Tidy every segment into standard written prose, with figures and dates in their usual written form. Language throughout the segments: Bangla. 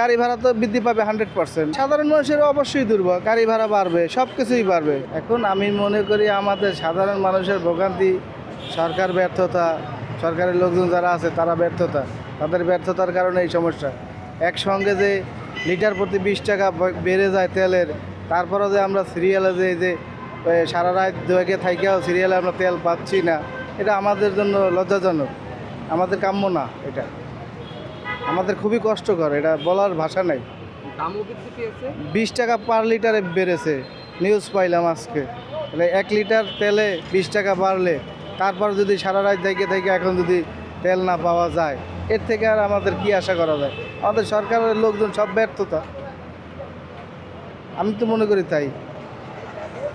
গাড়ি ভাড়া তো বৃদ্ধি পাবে 100%। সাধারণ মানুষের অবশ্যই দুর্ভোগ, গাড়ি ভাড়া বাড়বে, সব কিছুই বাড়বে। এখন আমি মনে করি আমাদের সাধারণ মানুষের ভোগান্তি, সরকার ব্যর্থতা, সরকারের লোকজন যারা আছে তারা ব্যর্থতা, তাদের ব্যর্থতার কারণে এই সমস্যা। একসঙ্গে যে লিটার প্রতি 20 টাকা বেড়ে যায় তেলের, তারপরে যে আমরা সিরিয়ালে যে সারা রাত দোয়েকে থাইকেও সিরিয়ালে আমরা তেল পাচ্ছি না, এটা আমাদের জন্য লজ্জাজনক, আমাদের কাম্য না। এটা আমাদের খুবই কষ্টকর, এটা বলার ভাষা নাই। 20 টাকা পার লিটারে বেড়েছে, নিউজ পাইলাম আজকে। তাহলে 1 লিটার তেলে 20 টাকা বাড়লে, তারপর যদি সারা রাত থেকে এখন যদি তেল না পাওয়া যায়, এর থেকে আর আমাদের কি আশা করা যায়? আমাদের সরকারের লোকজন সব ব্যর্থতা, আমি তো মনে করি তাই।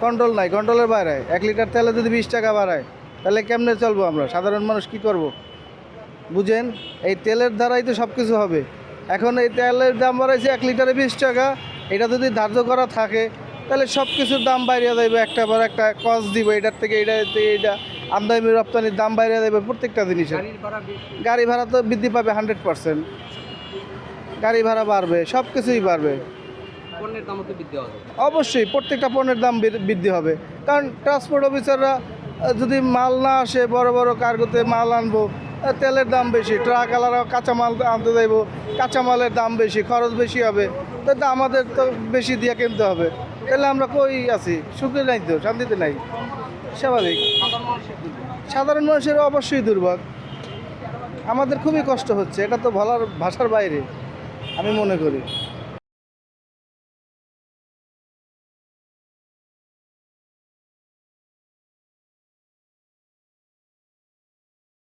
কন্ট্রোল নাই, কন্ট্রোলের বাইরে। 1 লিটার তেলে যদি 20 টাকা বাড়ায়, তাহলে কেমনে চলবো আমরা? সাধারণ মানুষ কি করব? বুঝেন, এই তেলের দ্বারাই তো সব কিছু হবে। এখন এই তেলের দাম বাড়াইছে 1 লিটারে 20 টাকা, এটা যদি ধার্য করা থাকে তাহলে সব কিছুর দাম বাইরে যাবে, একটা পর একটা কস্ট দিব, এটার থেকে এটা আমদানি রপ্তানির দাম বাইরে যাবে প্রত্যেকটা জিনিসের। গাড়ি ভাড়া তো বৃদ্ধি পাবে 100%। গাড়ি ভাড়া বাড়বে, সব কিছুই বাড়বে। পণ্যের দামও তো বৃদ্ধি হবে অবশ্যই, প্রত্যেকটা পণ্যের দাম বৃদ্ধি হবে। কারণ ট্রান্সপোর্ট অফিসাররা যদি মাল না আসে, বড় বড় কার্গোতে মাল আনবো, তেলের দাম বেশি, ট্রাক আলারা কাঁচামাল আনতে যাইব, কাঁচামালের দাম বেশি, খরচ বেশি হবে, তো আমাদের তো বেশি দিয়ে কিনতে হবে। তাহলে আমরা কই আছি? সুখে নাই তো, শান্তিতে নাই, স্বাভাবিক। সাধারণ মানুষের অবশ্যই দুর্ভোগ, আমাদের খুবই কষ্ট হচ্ছে, এটা তো বলার ভাষার বাইরে আমি মনে করি।